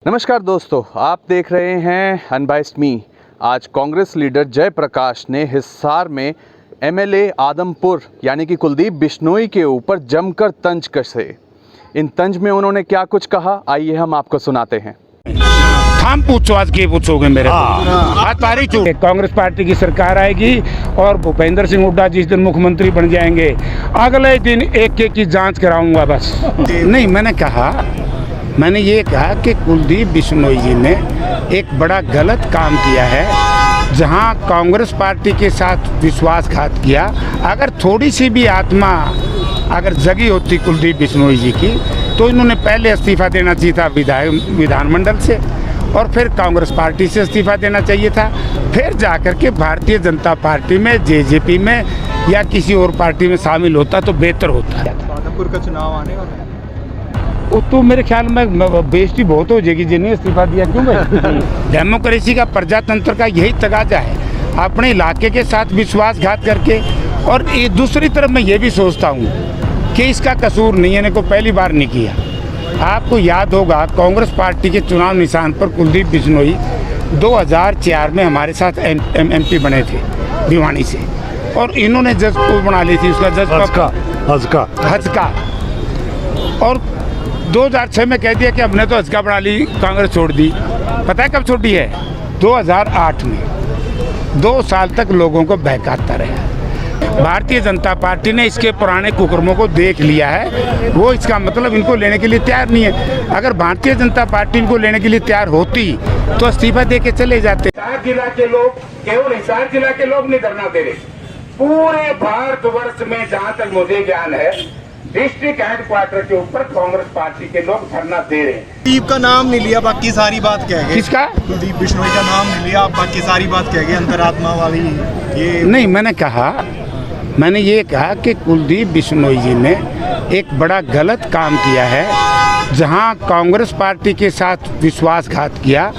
नमस्कार दोस्तों, आप देख रहे हैं अनबाइस्ड मी। आज कांग्रेस लीडर जयप्रकाश ने हिसार में एमएलए आदमपुर यानी कि कुलदीप बिश्नोई के ऊपर जमकर तंज कसे। इन तंज में उन्होंने क्या कुछ कहा, आइए हम आपको सुनाते हैं। हम पूछो, आज के पूछोगे मेरे आज तारीख कांग्रेस पार्टी की सरकार आएगी और भूपेंद्र सिंह हुड्डा जिस दिन मुख्यमंत्री बन जाएंगे अगले दिन एक एक की जांच कराऊंगा बस। नहीं, मैंने ये कहा कि कुलदीप बिश्नोई जी ने एक बड़ा गलत काम किया है, जहां कांग्रेस पार्टी के साथ विश्वासघात किया। अगर थोड़ी सी भी आत्मा अगर जगी होती कुलदीप बिश्नोई जी की, तो इन्होंने पहले इस्तीफा देना चाहिए था विधानमंडल से, और फिर कांग्रेस पार्टी से इस्तीफा देना चाहिए था, फिर जाकर के भारतीय जनता पार्टी में, जेजेपी में या किसी और पार्टी में शामिल होता तो बेहतर होता। आदमपुर का चुनाव आने वाला है, तो मेरे ख्याल में बेइज्जती बहुत हो जाएगी जिन्हें इस्तीफा दिया। क्यों भाई? डेमोक्रेसी का, प्रजातंत्र का यही तकाजा है, अपने इलाके के साथ विश्वासघात करके। और ये दूसरी तरफ मैं ये भी सोचता हूँ कि इसका कसूर नहीं है, को पहली बार नहीं किया। आपको याद होगा कांग्रेस पार्टी के चुनाव निशान पर कुलदीप बिश्नोई 2004 में हमारे साथ एमपी बने थे भिवानी से, और इन्होंने जज को बना ली थी, उसका जज हजका। और 2006 में कह दिया कि हमने तो हजका बना ली, कांग्रेस छोड़ दी। पता है कब छोड़ी है? 2008 में। 2 साल तक लोगों को बहकाता रहा। भारतीय जनता पार्टी ने इसके पुराने कुकर्मों को देख लिया है, वो इसका मतलब इनको लेने के लिए तैयार नहीं है। अगर भारतीय जनता पार्टी इनको लेने के लिए तैयार होती तो इस्तीफा दे के चले जाते। हिसार जिला के लोग, केवल हिसार जिला के लोग नहीं धरना दे रहे, पूरे भारतवर्ष में जहाँ तक मुझे ज्ञान है डिस्ट्रिक्ट हेडक्वार्टर के ऊपर कांग्रेस पार्टी के लोग धरना दे रहे हैं। कुलदीप का नाम नहीं लिया, बाकी सारी बात कह गए। किसका? कुलदीप बिश्नोई का नाम नहीं लिया, बाकी सारी बात कह गए, अंतरात्मा वाली ये नहीं। मैंने ये कहा कि कुलदीप बिश्नोई जी ने एक बड़ा गलत काम किया है, जहां कांग्रेस पार्टी के साथ विश्वासघात किया,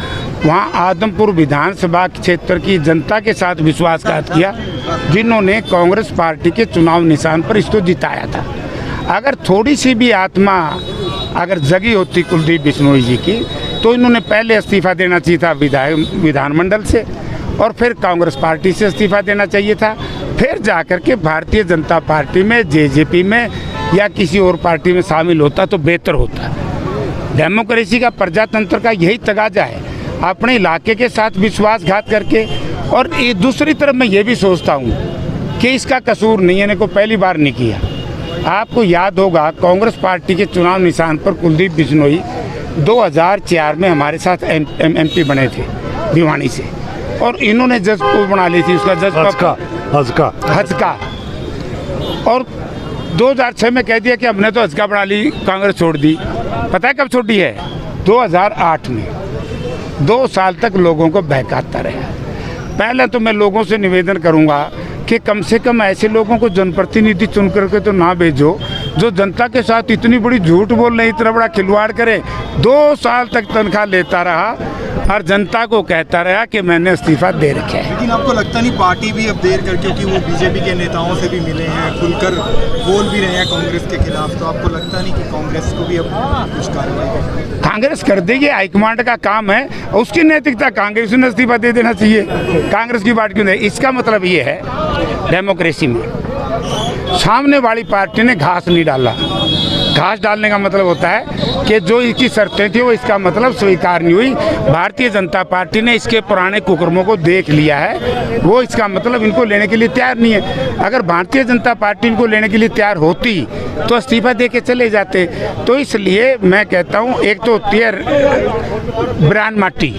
वहां आदमपुर विधानसभा क्षेत्र की जनता के साथ विश्वासघात किया, जिन्होंने कांग्रेस पार्टी के चुनाव निशान पर इसको जिताया था। अगर थोड़ी सी भी आत्मा अगर जगी होती कुलदीप बिश्नोई जी की, तो इन्होंने पहले इस्तीफा देना चाहिए था विधानमंडल से, और फिर कांग्रेस पार्टी से इस्तीफा देना चाहिए था, फिर जाकर के भारतीय जनता पार्टी में, जेजेपी में या किसी और पार्टी में शामिल होता तो बेहतर होता। डेमोक्रेसी का, प्रजातंत्र का यही तकाजा है, अपने इलाके के साथ विश्वासघात करके। और ये दूसरी तरफ मैं ये भी सोचता हूँ कि इसका कसूर नहीं है, को पहली बार नहीं किया। आपको याद होगा कांग्रेस पार्टी के चुनाव निशान पर कुलदीप बिश्नोई 2004 में हमारे साथ एमपी बने थे भिवानी से, और इन्होंने जज को बना ली थी, उसका जज हजका। और 2006 में कह दिया कि हमने तो हजका बना ली, कांग्रेस छोड़ दी। पता है कब छोड़ी है? 2008 में। 2 साल तक लोगों को बहकाता रहा। पहले तो मैं लोगों से निवेदन करूंगा कि कम से कम ऐसे लोगों को जनप्रतिनिधि चुन करके तो ना भेजो जो जनता के साथ इतनी बड़ी झूठ बोल रहे, इतना बड़ा खिलवाड़ करे। 2 साल तक तनख्वाह लेता रहा और जनता को कहता रहा कि मैंने इस्तीफा दे रखा है। लेकिन आपको लगता नहीं पार्टी भी अब देर कर, क्योंकि वो बीजेपी के नेताओं से भी मिले हैं, खुलकर बोल भी रहे हैं कांग्रेस के खिलाफ, तो आपको लगता नहीं कि कांग्रेस को भी अब कुछ कार्रवाई करनी? कांग्रेस कर देगी, हाईकमांड का काम है, उसकी नैतिकता कांग्रेस ने इस्तीफा दे देना चाहिए, कांग्रेस की पार्टी ने। इसका मतलब ये है डेमोक्रेसी में सामने वाली पार्टी ने घास नहीं डाला। घास डालने का मतलब होता है कि जो इसकी शर्तें थी वो इसका मतलब स्वीकार नहीं हुई। भारतीय जनता पार्टी ने इसके पुराने कुकर्मों को देख लिया है, वो इसका मतलब इनको लेने के लिए तैयार नहीं है। अगर भारतीय जनता पार्टी इनको लेने के लिए तैयार होती तो इस्तीफा दे के चले जाते। तो इसलिए मैं कहता हूँ, एक तो होती है ब्रांड माटी,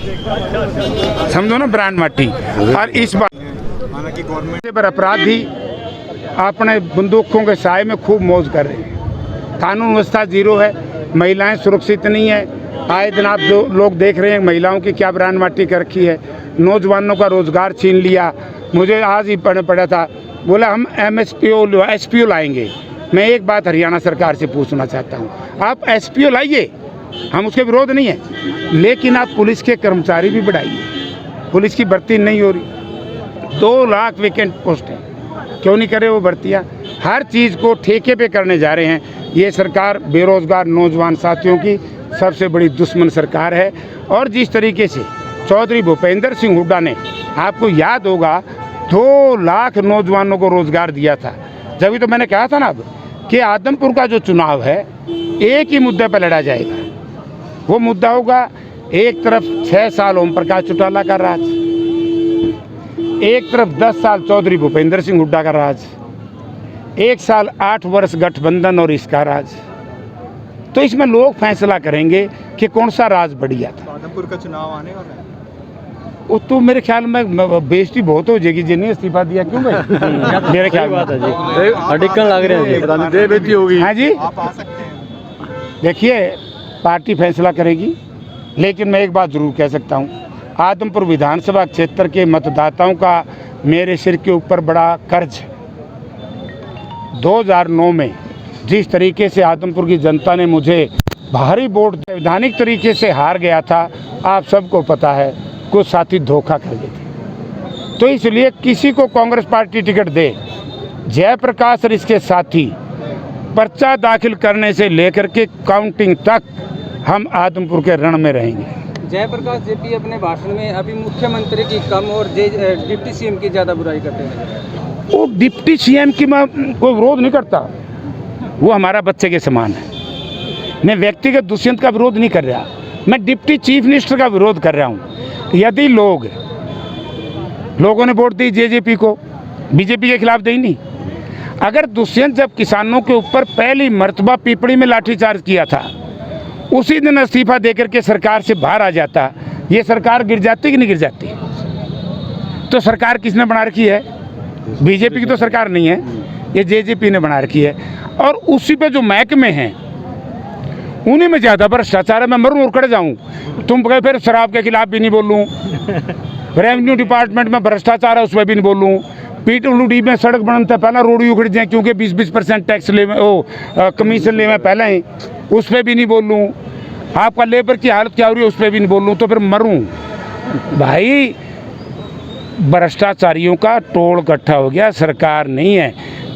समझो ना, ब्रांड माटी। और इस बार हालांकि गवर्नमेंट पर अपराधी अपने बंदूकों के साए में खूब मौज कर रहे हैं। कानून व्यवस्था जीरो है, महिलाएं सुरक्षित नहीं है। आए दिन आप जो लोग देख रहे हैं महिलाओं की क्या ब्रांड माटी कर रखी है, नौजवानों का रोजगार छीन लिया। मुझे आज ही पढ़ा था, बोला हम एसपीओ लाएंगे। मैं एक बात हरियाणा सरकार से पूछना चाहता हूँ, आप एसपीओ लाइए, हम उसके विरोध नहीं है, लेकिन आप पुलिस के कर्मचारी भी बढ़ाइए। पुलिस की भर्ती नहीं हो रही, 2 लाख वैकेंट पोस्ट है, क्यों नहीं करे वो भर्तियाँ? हर चीज़ को ठेके पे करने जा रहे हैं। ये सरकार बेरोजगार नौजवान साथियों की सबसे बड़ी दुश्मन सरकार है। और जिस तरीके से चौधरी भूपेंद्र सिंह हुड्डा ने, आपको याद होगा, 2 लाख नौजवानों को रोजगार दिया था। जब तो मैंने कहा था ना अब कि आदमपुर का जो चुनाव है एक ही मुद्दे पर लड़ा जाएगा। वो मुद्दा होगा, एक तरफ 6 साल ओम प्रकाश चौटाला का राज, एक तरफ 10 साल चौधरी भूपेंद्र सिंह हुड्डा का राज, 1 साल 8 वर्ष गठबंधन और इसका राज। तो इसमें लोग फैसला करेंगे कि कौन सा राज बढ़िया था। आदमपुर का चुनाव आने वाला है। वो तो मेरे ख्याल में बेइज्जती बहुत हो जाएगी जिन्हें इस्तीफा दिया। क्यों भाई? मेरे ख्याल में अडिक्कन लग रहे हैं, बेइज्जती होगी। हाँ जी, आप आ सकते हैं। देखिए पार्टी फैसला करेगी, लेकिन मैं एक बात जरूर कह सकता हूँ, आदमपुर विधानसभा क्षेत्र के मतदाताओं का मेरे सिर के ऊपर बड़ा कर्ज है। 2009 में जिस तरीके से आदमपुर की जनता ने मुझे भारी वोट संवैधानिक तरीके से हार गया था, आप सबको पता है, कुछ साथी धोखा कर गए थे। तो इसलिए किसी को कांग्रेस पार्टी टिकट दे, जयप्रकाश और इसके साथी पर्चा दाखिल करने से लेकर के काउंटिंग तक हम आदमपुर के रण में रहेंगे। जयप्रकाश जेपी अपने भाषण में अभी मुख्यमंत्री की कम और डिप्टी सीएम की ज़्यादा बुराई करते हैं। वो डिप्टी सीएम की मैं कोई विरोध नहीं करता, वो हमारा बच्चे के समान है। मैं व्यक्तिगत दुष्यंत का विरोध नहीं कर रहा, मैं डिप्टी चीफ मिनिस्टर का विरोध कर रहा हूँ। यदि लोगों ने वोट दी जेजेपी को, बीजेपी के खिलाफ दी नहीं। अगर दुष्यंत जब किसानों के ऊपर पहली मर्तबा पीपड़ी में लाठीचार्ज किया था, उसी दिन इस्तीफा देकर के सरकार से बाहर आ जाता, ये सरकार गिर जाती कि नहीं गिर जाती? तो सरकार किसने बना रखी है? बीजेपी की तो सरकार नहीं है, ये जेजेपी ने बना रखी है। और उसी पे जो महकमे हैं उन्हीं में ज़्यादा भ्रष्टाचार है। मैं मरूं और कट जाऊं, तुम कहे फिर शराब के खिलाफ भी नहीं बोलूं, रेवेन्यू डिपार्टमेंट में भ्रष्टाचार है उसमें भी नहीं बोलूं, PWD में सड़क बनता है पहला रोड उखड़ जाए क्योंकि 20% टैक्स ले कमीशन ले में पहले ही, उस पर भी नहीं बोलूं, आपका लेबर की हालत क्या हो रही है उस पर भी नहीं बोलूं, तो फिर मरूं। भाई भ्रष्टाचारियों का टोल इकट्ठा हो गया, सरकार नहीं है।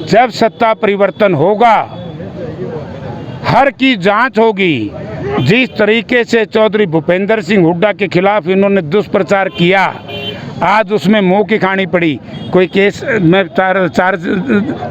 जब सत्ता परिवर्तन होगा, हर की जांच होगी। जिस तरीके से चौधरी भूपेंद्र सिंह हुड्डा के खिलाफ इन्होंने दुष्प्रचार किया, आज उसमें मुंह की खानी पड़ी। कोई केस में चार्ज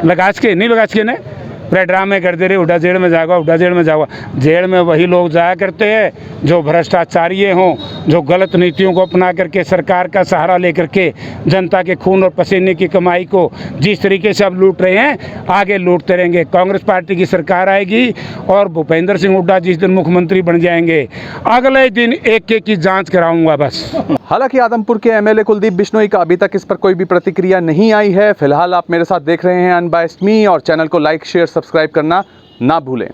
लगा के नहीं लगा के ना, पूरे ड्रामे करते रहे, हुड्डा जेल में जाएगा, हुड्डा जेल में जाएगा। जेल में वही लोग जाया करते हैं जो भ्रष्टाचारी हों, जो गलत नीतियों को अपना करके सरकार का सहारा लेकर के जनता के खून और पसीने की कमाई को जिस तरीके से अब लूट रहे हैं, आगे लूटते रहेंगे। कांग्रेस पार्टी की सरकार आएगी और भूपेंद्र सिंह हुड्डा जिस दिन मुख्यमंत्री बन जाएंगे, अगले दिन एक की जाँच कराऊंगा बस। हालांकि आदमपुर के एमएलए कुलदीप बिश्नोई का अभी तक इस पर कोई भी प्रतिक्रिया नहीं आई है। फिलहाल आप मेरे साथ देख रहे हैं अनबायस्ड मी, और चैनल को लाइक शेयर सब्सक्राइब करना ना भूलें।